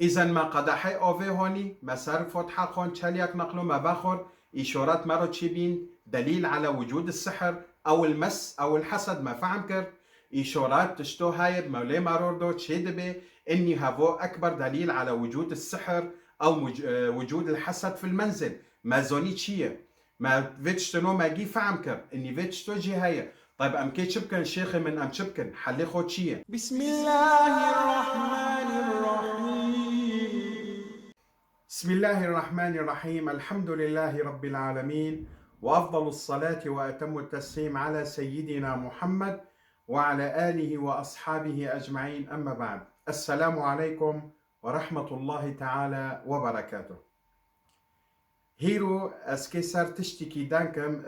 إذا ما قدحي أوفي هوني ما سر فتحة خون تشاليك نقلو ما بخور إشارات مرة تشيبين دليل على وجود السحر أو المس أو الحسد ما فهم كر إشارات تشتو هاي مولي ماروردو تشيد بي إني هافو أكبر دليل على وجود السحر أو وجود الحسد في المنزل ما زوني تشيه ما فيتشتنو ما جي فهم كر إني فيتشتو جي هاي طيب أم كي تشبكن شيخي من أم تشبكن حلي خو تشيه بسم الله الرحمن الرحيم بسم الله الرحمن الرحيم الحمد لله رب العالمين وأفضل الصلاة وأتم التسليم على سيدنا محمد وعلى آله وأصحابه أجمعين أما بعد السلام عليكم ورحمة الله تعالى وبركاته هيرو اسكي سار تشتكي دانكم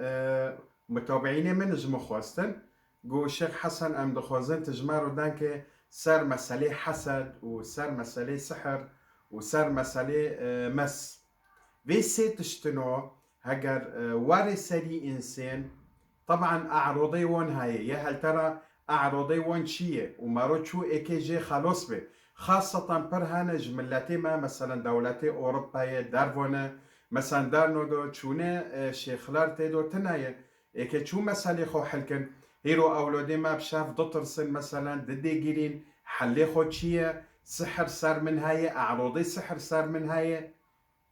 متابعيني من جمخواستن جو الشيخ حسن ام دخوازن تجمارو دانكي سار مسألة حسد وسار مسألة سحر وسار مسألة مس في سي تشتنو هجر واري سري انسان طبعا اعراضي وان هاي يا هل ترى اعراضي وان شيء ومارو شو اكي جي خلاص به خاصة برهانة جملتي ما مثلا دولتي اوروبا دارفونه مثلا دارنو دو چونه شیخلار تیدو تنایه که چون مسئله خو حلکن هیرو اولادی ما بشاف دطرسن مثلا ددی گیرین حلی خو چیه سحر سر من هاي اعراضي سحر سر من هاي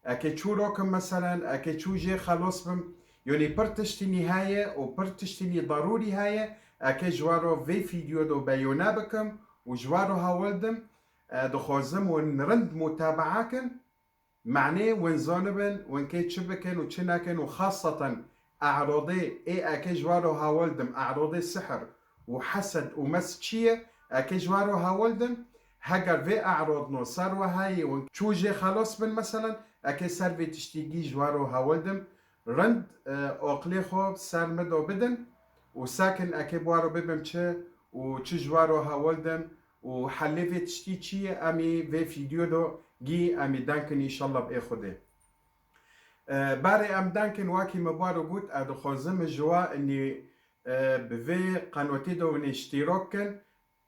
اكي چو روكم مثلا اكي چو جي خلاص بم يعني برتشتي نهاية وبرتشتي ضروري هاي اكي جوارو في فيديو دو بيونا بكم وجوارو هاولدم دخوزم ونرند متابعاكن معناه وين زانبن وين كي تشبكن وتشناكن وخاصة أعراضي أكي جوارو هاولدم أعراضي سحر وحسد ومس تشيه أكي جوارو هاولدم هجر في أعراض نو سروا هاي وين تشوجي خلاص بن مثلا أكي سر في تشتيجي جوارو هاولدم رند أقلي خوب سر مدو بدن وساكن أكي بوارو ببم تشه وتش جوارو هاولدم وحلي في تشتيجي أمي في فيديو دو جي أمي دانكن إن شاء الله بإخده باري أم دانكن واكي مبارو قوت أدو خوزم الجوا إني بفي قنوتي دو اشتراكن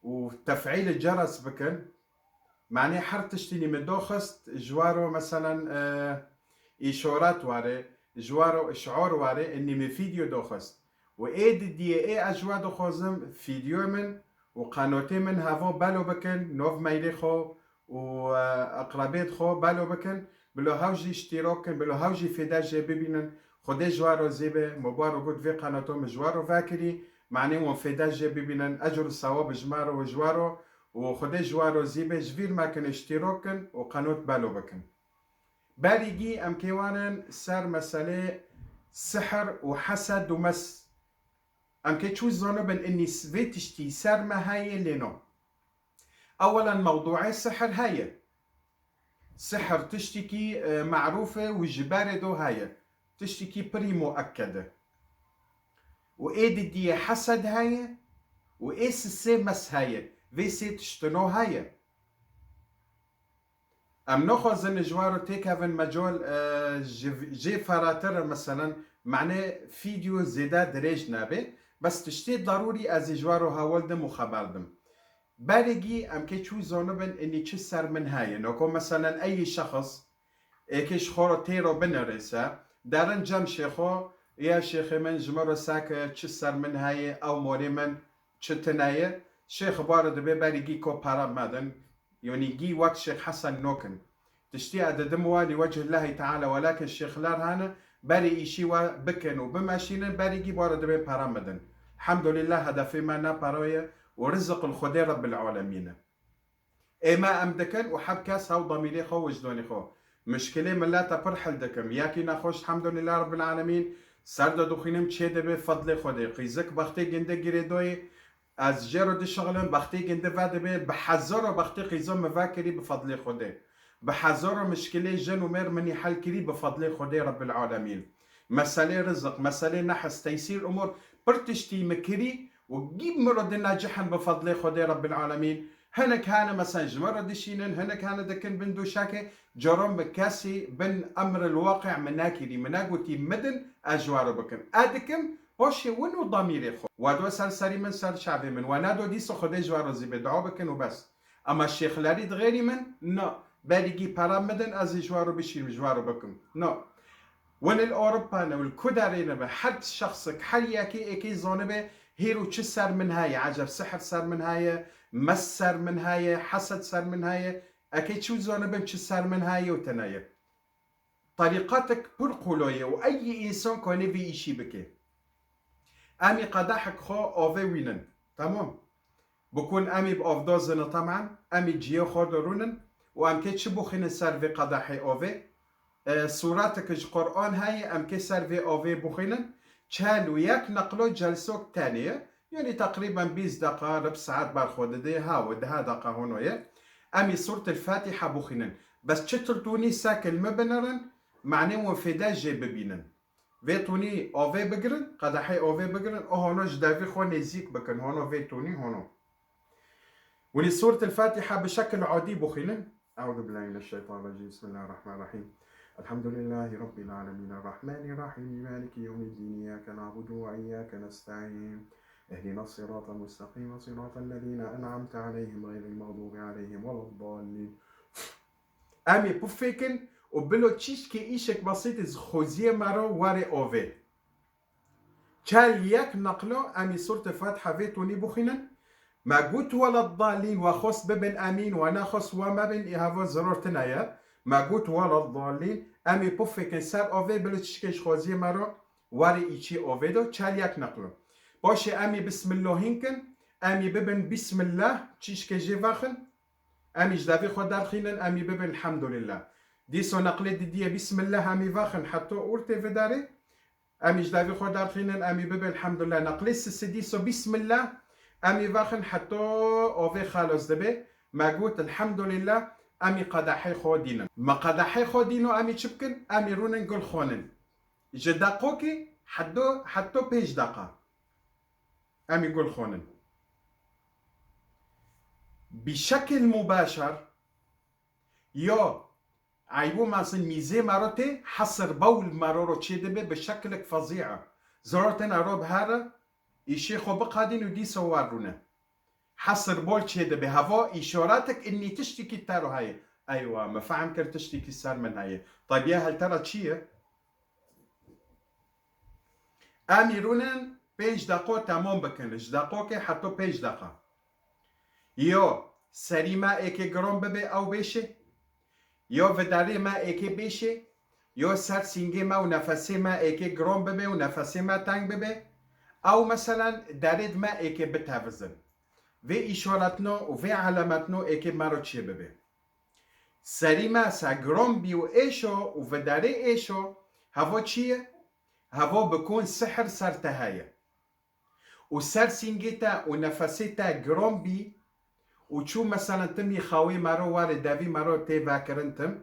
وتفعيل الجرس بكن معني حرتشتني مدوخست جوارو مثلا إشارات واري جوارو إشعار واري إني من فيديو دوخست وإيد دي إيه أجوا دو خوزم فيديو من وقنوتي من هافو بالو بكن نوف ميلي خو وأقربيت خو بالو بكن بلو هاوجي اشتراكن بلو هاوجي فداجي ببينن خدي جوارو زيبه مبارو قد في قناتهم جوارو فاكري معني وان فداجي ببينن أجر الصواب جمارو وجوارو وخدي جوارو زيبه جفير ما كان اشتراكن وقنوت بالو بكن باريجي أم كيوانن سار مسألة سحر وحسد ومس أم كيتشو زانبن إني سفيتشتي سار ما هاي لنو اولا موضوع السحر هاي سحر تشتكي معروفة وجبارة دو هاي تشتكي بري مؤكدة وإيد دي حسد هاي وإيس السي مس هاي فيسي تشتنو هاي أم نخوز إن جوارو تيك هافن مجال جي فراتر مثلا معناه فيديو زيدا دريج نابي بس تشتي ضروري از جوارو هاولدم وخبردم بارجي ام كي تشو زونبن اني تشسر من هاي نوكو مثلا اي شخص ايكيش خورو تيرو بنرسا دارن جم شيخو يا شيخ من جمرو ساك تشسر من هاي او موري من تشتناي شيخ بارد بي بارجي كو بارا مادن يعني جي وقت شيخ حسن نوكن تشتي اددموا لوجه الله تعالى ولكن الشيخ لار هانا باري ايشيوا بكن وبماشينن بارجي بارد بي بارا مادن الحمد لله هذا فيما نا بارويا ورزق الخدي رب العالمين إما أم دكن وحب كاس هاو ضميري خو وجدوني خو مشكلة من لا تبرحل دكم ياكي نخوش الحمد لله رب العالمين سرد دخينم تشيد بفضل خدي قيزك بختي جنده جريدوي از جرو دي شغلن بختي جنده فاد بي بحزارو بختي قيزم مفاكري بفضل خدي بحزارو مشكلة جن ومير مني حل كري بفضل خدي رب العالمين مسألة رزق مسألة نحس تيسير أمور برتشتي مكري وجيب مرد ناجحا بفضل خدي رب العالمين هنك هانا مثلا جمرة دشينن هنك هانا دكن بن دوشاكي جرم بكاسي بن أمر الواقع مناكري مناقوتي مدن أجوار بكن أدكم بوشي ونو ضميري خو وادو سرسري من سر شعبي من ونادو ديسو خدي جوار زي بدعو بكن وبس أما الشيخ لاريد غيري من نا باريجي بارامدن از جوارو بشير جوارو بكم نو ون الاوروبا والكدارين حد شخصك حرياكي اكي زونبه هيرو تش سر من هاي عجب سحر سر من هاي مس سر من هاي حسد سر من هاي اكي شو زونبه تش سر من هاي وتنايا طريقتك برقولوية واي انسان كوني في اشي بكي امي قداحك خو اوفي وينن تمام بكون امي بافدوزن طبعا امي جيو خودرونن وام كتشبو خين سيرفي قداحي اوفي صوراتك القرآن هاي ام كسر في اوفي بخينا كان وياك نقلو جلسوك تانية يعني تقريبا 20 دقيقة ربع ساعات بالخود دي هاود ها دقيقة هونوية امي سورة الفاتحة بخينا بس تشتلتوني ساكن مبنرن معنى وفدا جي ببينن فيتوني اوفي بقرن قدحي اوفي بقرن او هونو جدافي خو نزيك بكن هونو فيتوني هونو ولي سورة الفاتحة بشكل عادي بخينا أعوذ بالله من الشيطان الرجيم بسم الله الرحمن الرحيم الحمد لله رب العالمين الرحمن الرحيم مالك يوم الدين إياك نعبد وإياك نستعين اهدنا الصراط المستقيم صراط الذين أنعمت عليهم غير المغضوب عليهم ولا الضالين أمي بوفيكن وبلو تشيشكي إيشك بسيط خوزيه مرو واري أوفي تشال ياك نقلو أمي سورة الفاتحة فيتوني بخينا ما قلت ولا الضالين وخص ببن أمين ونخص وما بن إهافو زرورتنايا ما قلت ولا الضالين امي بوفيكن سر اوفي بلو تشكيش خوزي مرو واري ايشي اوفي دو تشالياك نقلو باشي امي بسم الله هنكن امي ببن بسم الله تشكي جيفاخن امي جدافي خود دارخينن امي ببن الحمد لله ديسو نقلي دي بسم الله امي فاخن حتى اورتي في داري امي جدافي خود دارخينن امي ببن الحمد لله نقلي سديسو بسم الله امي فاخن حتى اوفي خالص دبي ما قلت الحمد لله امي قدحي خودينا ما قدحي خودينو امي تشبكن امي رونن قول خونن جداقوكي حتى بيج دقا امي قول خونن بشكل مباشر يو عيبو ماسن ميزي ماروتي حصر بول مارورو تشيدبي بشكلك فظيعة زرورتن اروب هارا يشيخو بقادين ودي سوارونا حصر بول تشيدبي هفو اشاراتك اني تشتكي تارو هاي ايوه ما فهم كر تشتكي صار من هاي طيب يا هل ترى تشيه امي رونن بيج دقو تمام بكنش دقوكي حتى بيج دقا يو سريما ايكي گرام ببي او بيشه يو وداري ما ايكي بيشه يو سر سينجي ما ونفسي ما ايكي گرام ببي ونفسي ما تنگ ببي او مثلا دارد ما ايكي بتهفزن في اشارتنا وفي علامتنا ايكي مارو تشي ببي سريما سا گرام بيو ايشو ووداري ايشو هفو تشيه هفو بكون سحر سر تهايا وسر سينجيتا ونفسيتا گرام بي وشو مثلا تمي خاوي مارو وارد دافي مارو تي فاكرنتم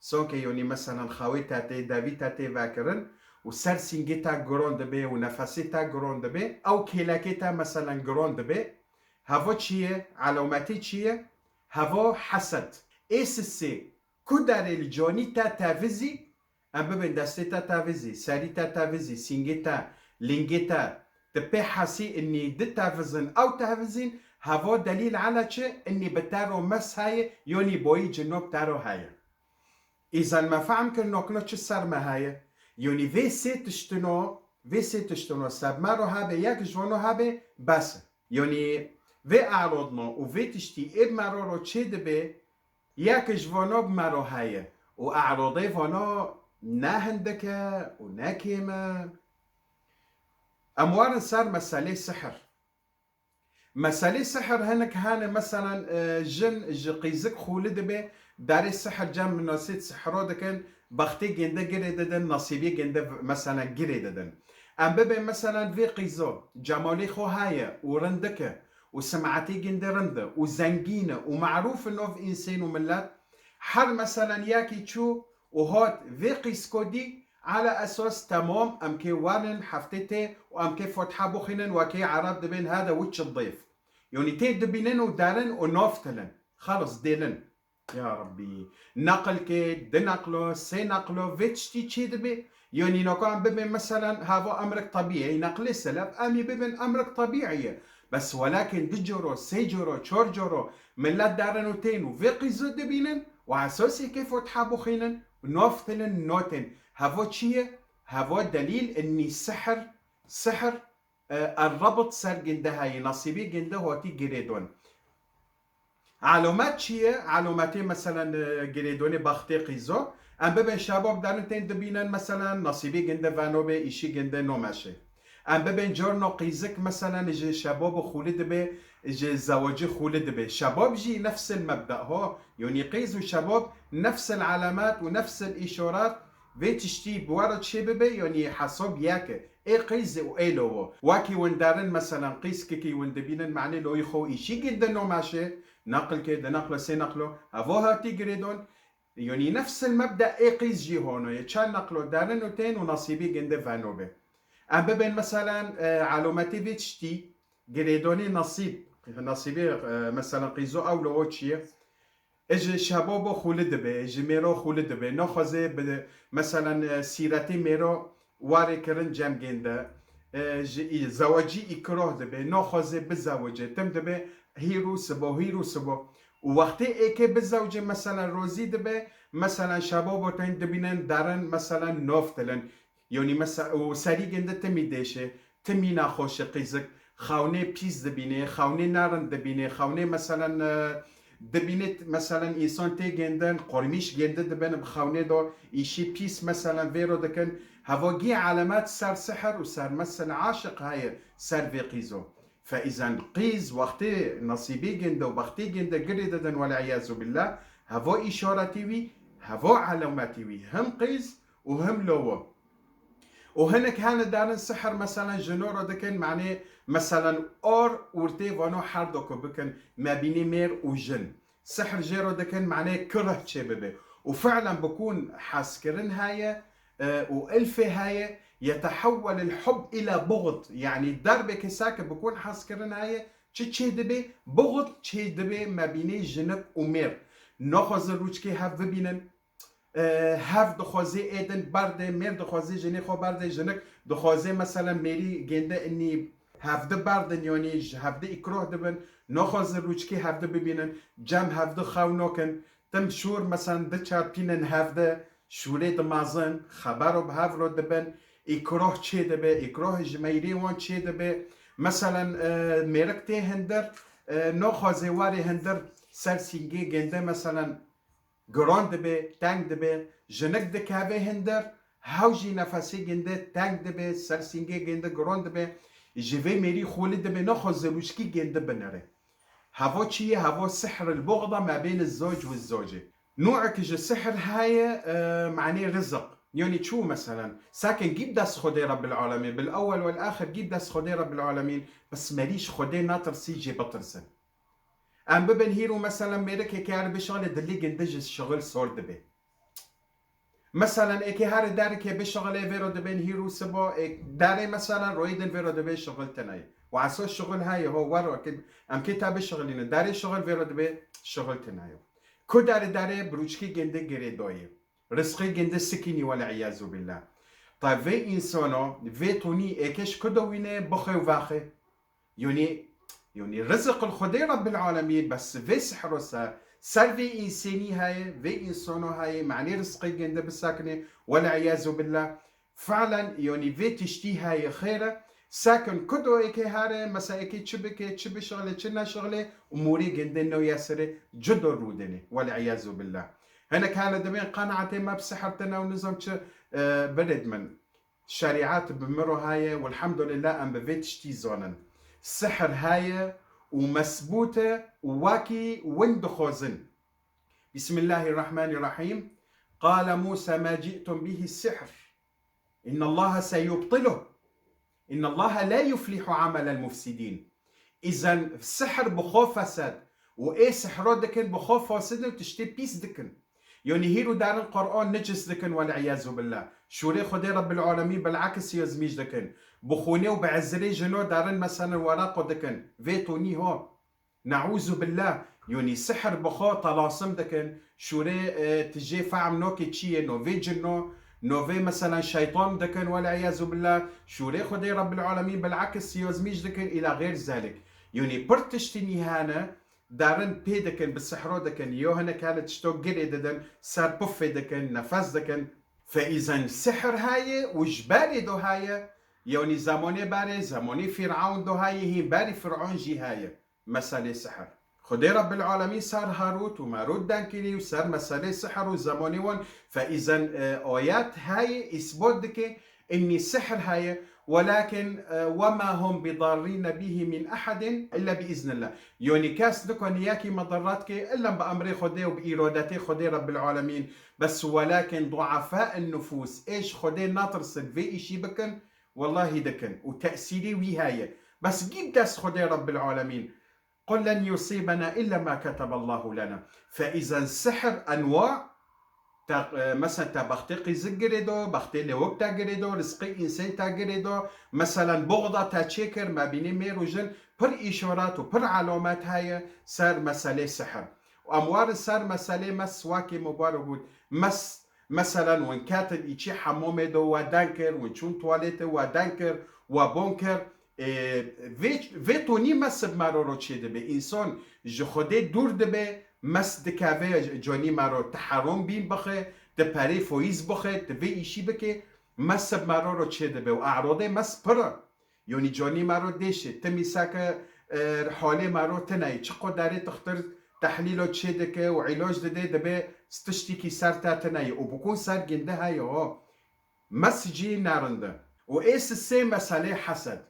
سونكي يوني مثلا خاوي تاتي دافي تاتي فاكرن وسر سينجيتا گرون دبي ونفسيتا گرون دبي او كيلاكيتا مثلا گرون دبي هفو تشيه علاماتي تشيه هفو حسد اسسي كدر الجوني تا تافزي ام ببن دستيتا تافزي ساريتا تافزي سينجيتا لينجيتا تبي حاسي اني دي تافزن او تافزين هفو دليل على چه اني بتارو مس هاي يوني بوي جنوب تارو هاي اذا ما فهم كل نوكلو چه سر ما هاي يوني في سي تشتنو سب مارو هابه يك جوانو هابه بس يوني في اعراضنا وفي تشتي اب مارو رو چه دبه يك جوانو بمارو هاي و اعراضي فانو ناهندكه و ناكيمه اموار صار مسألة سحر مسألة سحر هنك هاني مثلا جن جقيزك خولد به داري السحر جام من نسيت سحرو دكن بختي جنده جريددن نصيبي جنده مثلا جريددن ام ببه مثلا في قيزو جمالي خو هاي ورندكه وسمعتي جنده رنده وزنجينه ومعروف انه في انسان وملات حر مثلا ياكي تشو وهات في قيسكودي على اساس تمام ام كي وارن حفتته وام كي فتحه بخنن وكي عرب دبين هذا وش الضيف يعني تي دبينن ودارن ونوفتلن خلص ديلن يا ربي نقل كي دنقلو سي نقلو فيتشتي تشي دبي يعني لو كان ببن مثلا هذا امرك طبيعي نقل السلف امي ببن امرك طبيعي بس ولكن دجرو سيجرو تشورجرو من لا دارن وتين وفيقي زود دبينن وعساسي كيف تحابو خينا نوفتلن نوتن هفو تشيه هفو دليل اني سحر الربط سر جنده هاي نصيبي جنده هوتي جريدون علامات چیه؟ علامتی مثلا گریدونی باختی قیزو ام ببین شباب دارن تین دبینن مثلا نصیبی گنده ونوبه ایشی گنده نومشه ام ببین جارنا قیزک مثلا جه شباب خولی دبه جه زواجی خولی دبه شباب جي نفس المبدأ ها يعني قيز وشباب نفس العلامات ونفس الإشارات في تشتي بورد شي ببه يعني حسب ياكه اي قيز و اي لو واكي وندارن مثلا قيس كي وندبينن معني لو يخو إيشي جنده نومشه نقل كده نقله سي نقله افوها تيجريدون يعني نفس المبدا اي قيس جي هون يتشال نقله دارن وتين ونصيبي جنده فانوبه ام ببين مثلا علامتي فيتشتي جريدوني نصيبي مثلا قيزو او لوتشي اجي شبابو خولد به اجي ميرو خولد به ناخذ مثلا سيرتي ميرو واري كرن جم جنده زواجي اكراه دبه ناخذ بزوجه تم دبه هيرو سبو ووقتی ایکه بزوجه مثلا روزی دبه مثلا شباب تین دبینن دارن مثلا نافتلن یعنی مثلا و سری گنده تمی دیشه تمی نخوش قیزک خونه پیز دبینه خونه نارن دبینه خونه مثلا دبینه مثلا انسان تی گندن قرمیش گنده دبن بخونه دو ایشی پیس مثلا ویرو دکن هواگی علامات سر سحر و سر مثلا عاشق های سر في قیزو فإذا قيز وقتي نصيبي جنده وبختي جنده قرددا والعياذ بالله هفو إشارتي هفو علاماتي هم قيز وهم لو وهناك كان دارن سحر مثلا جنورو دكن معناه مثلا اور ورتي وانو حردوكو بكن ما بيني مير وجن سحر جيرو دكن معناه كره شبابه وفعلا بكون حاسكرن هاي وألفة هاي يتحول الحب إلى بغض يعني الضربة كساك بكون حاسكرن هاي تشي دبي بغض تشي دبي ما بيني جنك ومير نخوز الروشكي هاف ببينن هاف دخوازي ايدن برده مير دخوازي جني خو برده جنك دخوازي مثلا ميري جنده اني هاف ده بردن يعني هاف ده اكروه دبن نخوز الروشكي هاف ده ببينن جم هاف ده خاونوكن تم شور مثلا ده چار بينن هاف ده شوره دمازن خبرو بهاف رو دبن اكروه چه دبه اكروه جميري وان چه دبه مثلا ميركتي هندر نخوازي واري هندر سرسينجي جنده مثلا گران دبه تنگ دبه جنک دکاوه هندر هاوجی نفسی گنده تنگ دبه سرسینگه گنده گران دبه جوه میری خولی دبه نخو زروشکی گنده بنره هوا چیه؟ هوا سحر البغضة ما بين الزوج والزوجة نوعك السحر هاي معناه رزق يعني شو مثلا ساكن جيب دس خدي رب العالمين بالأول والآخر جيب دس خدي رب العالمين بس ماليش خدي ناطر سيجي بطرسن ام ببن هيرو مثلا ميرك كار بشغل دلي جندج الشغل صور دبي مثلا اكي هار دارك بشغل فيرو دبن هيرو سبا داري مثلا رويدن فيرو دبي شغل تناي وعسو الشغل هاي هو ورو ام كتاب الشغلين داري شغل فيرو دبي شغل تناي كو داري بروشكي جنده جريدوي رزقي جنده سكيني والعياذ بالله طيب في انسانو في توني اكش كدوينه بخي وفاخي يعني رزق الخدي رب العالمين بس في سحر سر في إنساني هاي في إنسانو هاي معني رزقي جنده بالساكنة والعياذ بالله فعلا يعني في تشتي هاي خيرة ساكن كدو ايكي هاري مسا ايكي تشبي شغلة تشنا شغلة اموري جنده انو ياسري جدو رودني والعياذ بالله هنا كان دمين قناعتي ما بسحرتنا ونظام برد من شريعات بمرو هاي والحمد لله ام بفيت تشتي زونن السحر هاي ومثبوتة وواكي وندخوزن بسم الله الرحمن الرحيم قال موسى ما جئتم به السحر إن الله سيبطله إن الله لا يفلح عمل المفسدين إذا السحر بخوف فساد وإيه سحرات دكن بخوف فاسد وتشتي بيس دكن يعني هيرو دار القرآن نجس دكن والعياذ بالله شوري خدي رب العالمين بالعكس يزميج دكن بخوني وبعزري جنو دارن مثلا ورقه دكن فيتوني هو نعوذ بالله يعني سحر بخو طلاسم دكن شوري تجي فعم نوكي تشي نو في جنو نو في مثلا شيطان دكن والعياذ بالله شوري خدي رب العالمين بالعكس يزميج دكن الى غير ذلك يعني برتشتني هانا دارن بيدكن بالسحرو دكن يوهنا كانت شتو قريددن سار بوفي دكن نفس دكن. فإذا السحر هاي وجبالي دو هاي يوني زماني باري زماني فرعون دو هاي هي باري فرعون جي هاي مسألة سحر. خدي رب العالمين صار هاروت وماروت دانكيلي وصار مسألة سحر وزماني ون. فإذا آيات هاي إثبات دكي إني السحر هاي ولكن وما هم بضارين به من أحد إلا بإذن الله. يوني كاس دكون ياكي مضراتك إلا بأمري خدي وبإرادتي خدي رب العالمين بس ولكن ضعفاء النفوس إيش خدي ناطر في إشي بكن والله دكن وتأثيري وهاية بس جيب داس خدي رب العالمين قل لن يصيبنا إلا ما كتب الله لنا. فإذا السحر أنواع مثلا تا بختي زجريدو بختي لوقت تاجريدو رزقي إنسان تاجريدو مثلا بغضة تشكر ما بين مير وجن بر إشارات وبر علامات هاي صار مسألة سحر. وأموار صار مسألة مس واكي مبارك مس مثلا وين كاتل إيشي حمومه دو ودانكر وين شون تواليته ودانكر وبونكر فيتوني مس بمارو تشيد به إنسان جخده دور دبه مس دكاوه جانی مرا تحرم بین بخه تپری فویز بخه تبی ایشی بکه مس مرا رو چه دبه و اعراضه مس پره یعنی جانی مرا دیشه تمیسا که حاله مرا تنهی چقدر داره تختار تحلیل چه دکه و علاج دده دبه ستشتی کی سر تا تنهی و بکن سر گنده های ها مس جی نرنده و ایس سه مسئله حسد.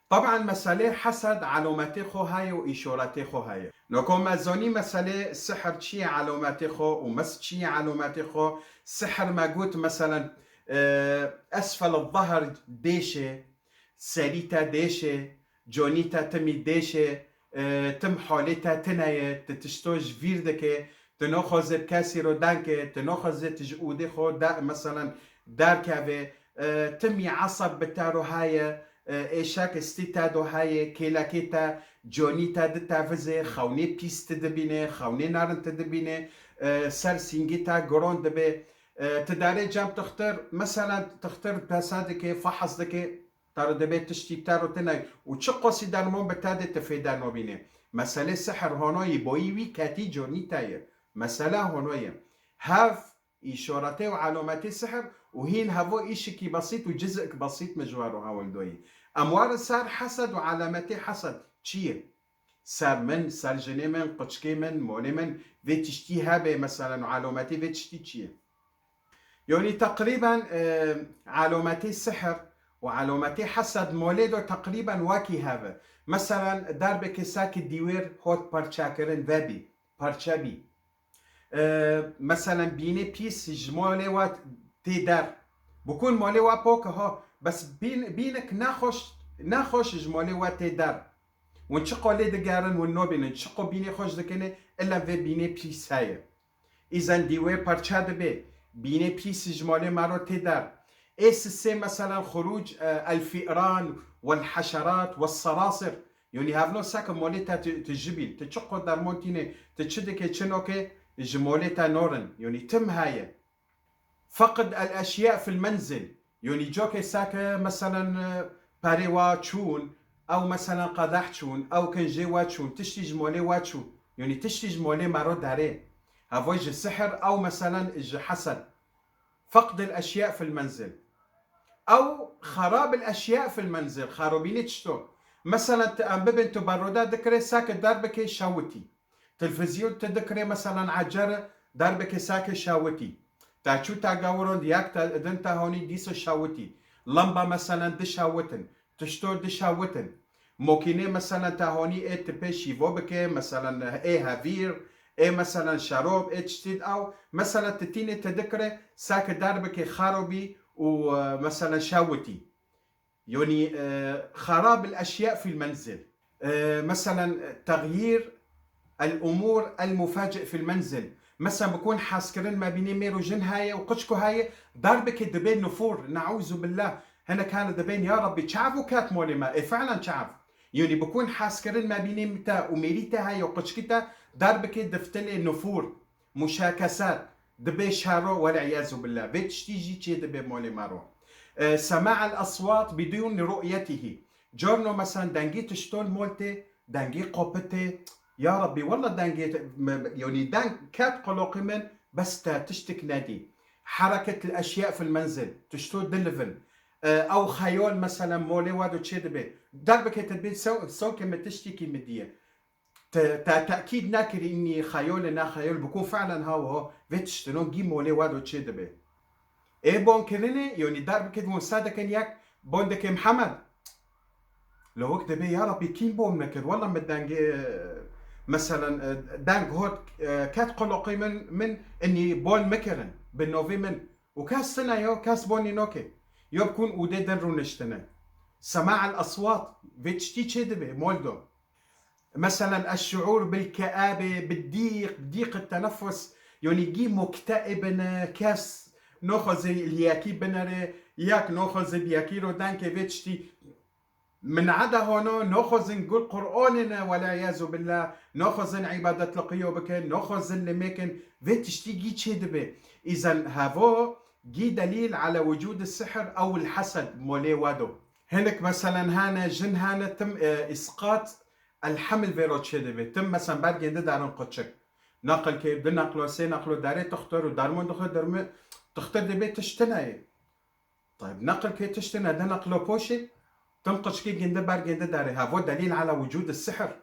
طبعا مسألة حسد علامات خو هاي وإشارات خو هاي نكون مزاني مسألة السحر چي علامات خو ومس چي علامات خو. سحر ما قلت مثلا أسفل الظهر ديشة سريتا ديشة جونيتا تمي ديشة تم حالتا تناية تتشتوج فيردك تناخذ كاسي رو دانك تناخذ تجؤودي خو دا مثلا دار كافي تمي عصب بتارو هاي ایشاک استیتا دو های کلاکیتا جونیتا دتا فزه خونه پیست دبینه خونه نارنت دبینه سر سینگیتا گرون دبه تداره جام تختار مثلا تختار پاسادك فحص دك ترى دبه تشتي بتارو تناي وچه قصي درمون بتاده تفيدان وبينه. مسألة سحر هونوي بويوي كاتي جونيتاي مسألة هونوي هاف إشارته وعلامات السحر وهين هفو إشكي بسيط وجزء بسيط مجواره هاولدوي. أموار صار حسد وعلامات حسد چيه؟ صار من صار جني من قشكي من مولي من في تشتي هابه مثلا وعلاماتي في تشتي چيه؟ يعني تقريبا علامات السحر وعلامات حسد مولده تقريبا واكي هابه. مثلا دربك ساك الديوير هوت بارشاكرن وابي بارشابي مثلا بینه پیس جماله و تیدر بکن ماله و پاک ها بس بینک نخوش جماله و تیدر و چه قاله دگرن و نبینن چه قا بینه خوش دکنه الا و بینه پیس های ایزن دیوه پرچه به بینه پیس جماله مرا تیدر. ایس سه مثلا خروج الفئران والحشرات والصراصر يعني هفنو ساك مولتا تجبيل تشقو در مونتيني تشدك تشنوكي جمولتا نورن يعني تم هاي. فقد الاشياء في المنزل يعني جوكي ساكا مثلا باري واتشون او مثلا قدحتشون او كنجي واتشون تشتي جمولي واتشون يعني تشتي جمولي مارو داري هفوج السحر او مثلا حسد. فقد الاشياء في المنزل او خراب الاشياء في المنزل خرابيني تشتو مثلا ببن تبردا ذكري ساكت دربك شاوتي تلفزيون تذكري مثلا عجرة دربك ساكت شاوتي تاچو تاغورون دياك دنتا هوني ديسو شاوتي لمبا مثلا دشاوتن تشتو دشاوتن موكيني مثلا تاهوني ات بيشي فوبك مثلا اي هافير اي مثلا شروب اتشتيد او مثلا تتيني تذكري ساكت دربك خرابي ومثلا شاوتي يعني خراب الأشياء في المنزل. مثلا تغيير الأمور المفاجئ في المنزل مثلا بكون حاسكرين ما بين ميرو جن هاي وقشكو هاي ضربك دبين نفور نعوذ بالله هنا كان دبين يا ربي تشعفوا كات مولي ما فعلا تشعف يعني بكون حاسكرين ما بين متى وميريتا هاي وقشكتا ضربك دفتلي نفور مشاكسات دبي شارو والعياذ بالله بيتش تيجي تشي دبي مولي مارو. سماع الأصوات بدون رؤيته جورنو مثلا دنجي تشتول مولتي دنجي قوبتي يا ربي والله دانجيت يعني دان كات قلوقي من بس تشتك نادي حركة الأشياء في المنزل تشتو دلفن أو خيال مثلا مولي وادو تشيدبي دربك تدبي سو كما تشتكي مدية تأكيد ناكر إني خيال نا خيال بكون فعلا هاو فيتشتنون جي مولي وادو تشيدبي إيه بون كريني يعني دربك مسادة ياك بوندك محمد لو وقت بي يا ربي كين بوم نكر والله مدانجي مثلا دانج هوت كات قلقي من اني بول مكرن بالنوفي من وكاس سنة يو كاس بوني نوكي يو بكون وديدن رونشتنا سماع الاصوات فيتشتي تشدبه مولدو مثلا الشعور بالكآبة ضيق التنفس يعني جي مكتئبنا كاس نوخذ الياكي بنري ياك نوخذ بياكيرو دانكي فيتشتي من عدا هون نأخذ نقول قرآننا والعياذ بالله نأخذ عبادة لقيو بكن نأخذ لمكن فيتشتي جي تشدبه إذا هافو جي دليل على وجود السحر أو الحسد مولي وادو هناك مثلا هانا جن هانا تم إسقاط الحمل فيرو تشدبه تم مثلا بعد جند دارن قدشك نقل كي بدنا نقلو سي نقلو داري تختار ودارمون دخل تختار دبي تشتناي طيب نقل كي تشتنا ده نقلو بوشي تنقش كي جنده بار جنده داري هافو دليل على وجود السحر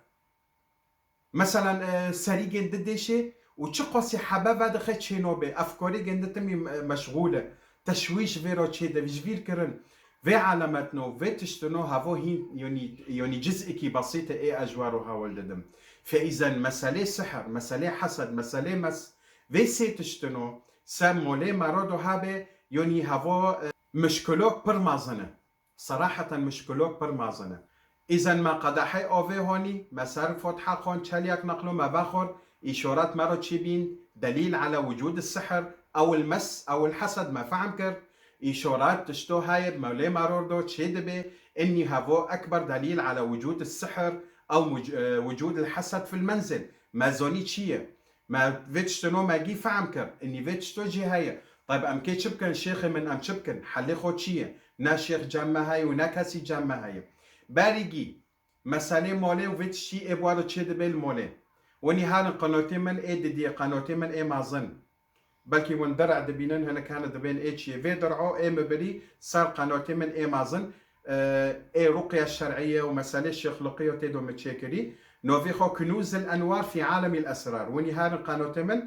مثلا سري جنده ديشي وتشقصي حبابة دخل شينوبي أفكاري جنده تمي مشغولة تشويش فيرو تشيدا فيجفير كرن في علامتنو في تشتنو هافو هين يعني جزء كي بسيطة ايه أجوارو هاول ددم فإذا مسألة سحر مسألة حسد مسألة مس في سي تشتنو سامو لي مرادو هابي يعني هافو مشكلوك برمازنه صراحة مشكلوك برمازنه إذا ما قدحي أوفي هوني مسار فتحة خون تشاليك نقلو ما باخر إشارات مرو تشيبين دليل على وجود السحر أو المس أو الحسد ما فهم كر إشارات تشتو هاي مولي ماروردو تشيدبي إني هافو أكبر دليل على وجود السحر أو وجود الحسد في المنزل ما زوني تشيه ما فيتشتنو ما جي فهم كر إني فيتشتو جي هاي طيب أم كي تشبكن شيخي من أم تشبكن حلي خو تشيه نا شيخ جامعه هاي ونا كاسي جامعه هاي باريجي مسألة مولي وفيتشي إبوارو تشيد بيل مولي وني هان قنوتي من إيه دي قنوتي من إيه مازن بلكي ون درع دبينن هنا كان دبين إيه شي في درعو إيه مبري صار قنوتي من إيه مازن إيه رقية الشرعية ومسألة الشيخ لقيو تيدو متشاكري نوفيخو كنوز الأنوار في عالم الأسرار وني هان قنوتي من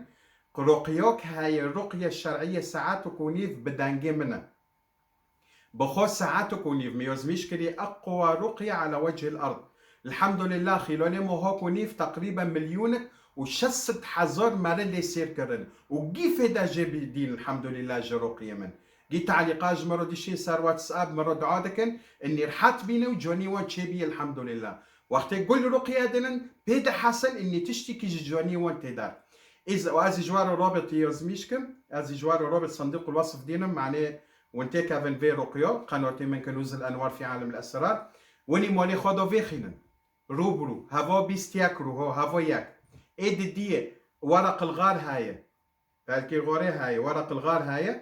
رقيوك هاي الرقية الشرعية ساعات كونيف بدانجي منه بخو ساعات كونيف ميوزميش كري أقوى رقية على وجه الأرض الحمد لله خلال مو كونيف تقريبا مليون وشست حزار مرة اللي يصير كرن وكيف دا جيب الدين الحمد لله جي رقية من جي تعليقات مرة ديشين صار واتساب مرة دعادكن اني رحت بينا وجوني وان تشيبي الحمد لله وقت يقول رقية دنن بيدا حسن اني تشتكي جوني وان تدار إذا وازي جوار رابط يوزميشكم ازي جوار رابط صندوق الوصف دينم معناه وانت كافن في رقيو قناتي من كنوز الانوار في عالم الاسرار وني مولي خدو في خينن روبرو هافو بيستياكرو هو هافو ياك ايد دي ورق الغار هاي فالكي غوري هاي ورق الغار هاي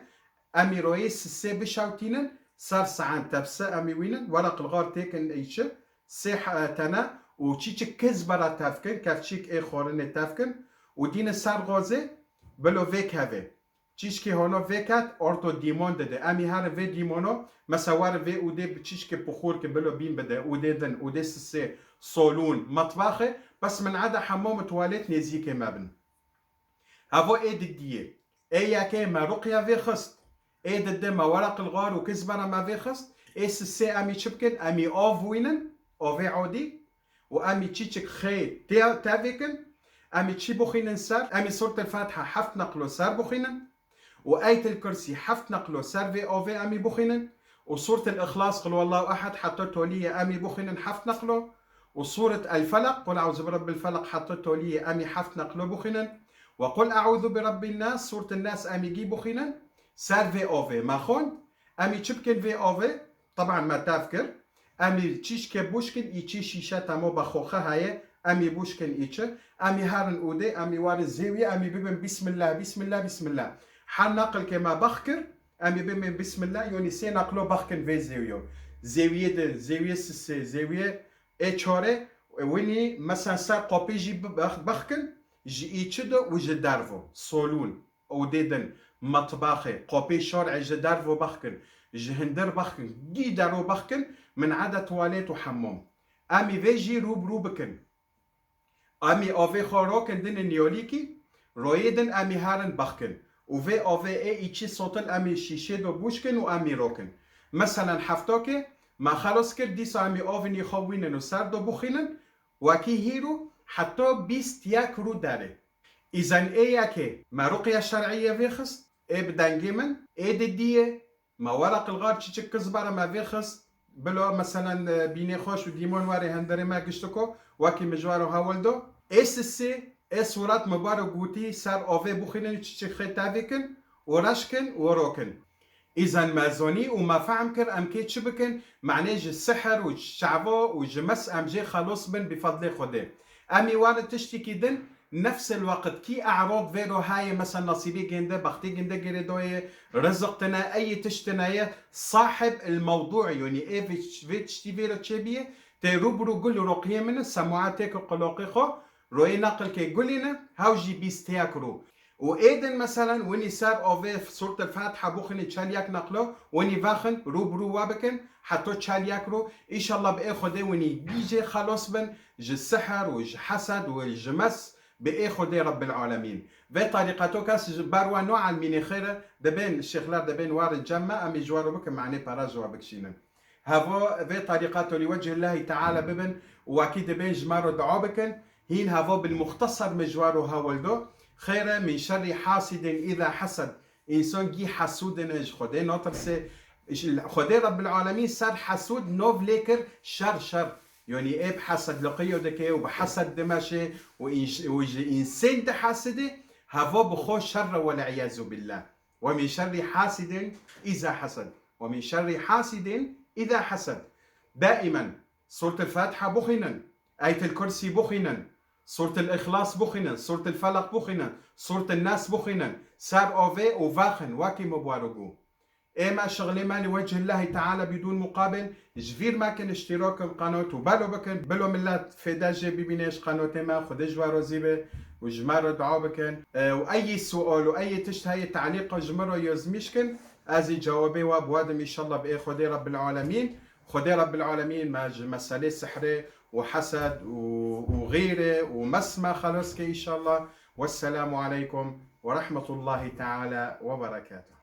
امي رويس السي بشاوتينن صار ساعان تبسا امي وينن ورق الغار تيكن ايش سيح تنا وتشيك كزبرا تافكن كافتشيك اي خورن تافكن ودين صار غوزي بلو فيك هافي چیشکی هونو وکات ارتو دیمون داده امی هر وی دیمونو مسوار وی اوده بچیشکی بخور که بلو بین بده اوده دن اوده سه صالون مطبخه بس من عدا حمام تواليت نزيك مبن هفو ايد ديه اي كي ما رقيا في خست ايد دي ما ورق الغار وكزبره ما في خست اس سي امي شبكن امي اوف وينن اوفي عودي وامي تشيك خي تافيكن امي تشي بخينن سار امي سورة الفاتحة حفت نقلو سار بخينن وآية الكرسي حفت نقلو سار في أوفي أمي بخينن وسورة الإخلاص قل والله أحد حطته لي أمي بخينن حفت نقلو وسورة الفلق قل أعوذ برب الفلق حطته لي أمي حفت نقلو بخينن وقل أعوذ برب الناس سورة الناس أمي جي بخينن سار في أوفي ما خون أمي تشبكن في أوفي طبعا ما تفكر أمي تشيشك بوشكن إيشي شيشة تمو بخوخة هاي أمي بوشكن إيش أمي هارن أودي أمي وار الزاوية أمي ببن بسم الله بسم الله بسم الله حال نقل كما بخكر أمي ببن بسم الله يعني سي نقلو بخكن في زاوية زاوية دل زاوية سسي زاوية إيه چاره وني مثلا سر قوبي جي بخكن جي إيتشدو وجي دارفو صولون أو ديدن مطباخي قوبي شورع جي دارفو بخكن جي هندر بخكن جي دارو بخكن من عدا تواليت وحمام أمي فيجي روبكن أمي أوفي خوروكن دن نيوليكي رويدن أمي هارن بخكن وفي أوفي إيتشي صوتن أمي شيشيدو بوشكن وأمي روكن مثلا حفتوكي ما خلص كر ديسو أمي أوفن يخوينن وساردو بخينن وكي هيرو حتى بيست ياكرو داري إذن إياكي ما رقية شرعية فيخس إيه بدانجيمن إيه ددية ما ورق الغار تشيك كزبرة ما فيخس بلو مثلا بيني خوش وديمون واري هندري ما قشتكو وكي مجوارو هاولدو إيس السي إيه صورات مبارو قوتي سار أوفي بخينن تشيك خيتافيكن ورشكن وروكن إذا ما زوني وما فهم كر أم كي تشبكن معناه السحر والشعبو وجمس أم جي خلص بن بفضل خده أمي وارد تشتكي دن نفس الوقت كي أعراض فيرو هاي مثلا نصيبي جنده بختي جنده جريدوية رزقتنا أي تشتناية صاحب الموضوع يعني إيه في تشتي فيرو تشبيه تروبرو قل رقية من سماعاتك قلوقيخو روي نقل كي قلنا هاوجي بيستياكرو وإيدن مثلا وني سار أوفي في سورة الفاتحة بوخني تشالياك نقله وني فاخن روبرو وابكن حتى تشالياك رو إن شاء الله بإيه خده وني بيجي خلاص بن جي السحر وجي حسد والجمس بإيه خده رب العالمين في طريقتو كاس باروا نوع الميني خيرة دبين الشيخ لار دبين وار الجمع أمي جوارو بك معني باراجوا بكشينا هذا في طريقته لوجه الله تعالى ببن وأكيد بين جمارو دعوبكن هين هذا بالمختصر مجوارو هاولدو خير من شر حاسد إذا حسد إنسان جي حسود نج خده ناطر سي خده رب العالمين صار حسود نوف ليكر شر يعني إيه بحسد لقيه دكي وبحسد دمشي ويجي إنسان تحسده هذا بخو شر والعياذ بالله ومن شر حاسد إذا حسد ومن شر حاسد إذا حسد دائما سورة الفاتحة بخنا آية الكرسي بخنا سورة الإخلاص بخنا سورة الفلق بخنا سورة الناس بخنا سار أوفي وفاخن واكي مبارقو إما شغلي ما لوجه الله تعالى بدون مقابل جفير ما كان اشتراك القناة وبالو بكن بلو ملات فداجي ببينيش قناة ما خد جوارو زيبه وجمارو دعو بكن وأي سؤال وأي تشتهي تعليق جمرو يزميشكن أزي جوابي وابوادم إن شاء الله بإيه خدي رب العالمين خدي رب العالمين ما مسألة سحرة وحسد وغيره ومسمى خلاص إن شاء الله والسلام عليكم ورحمة الله تعالى وبركاته.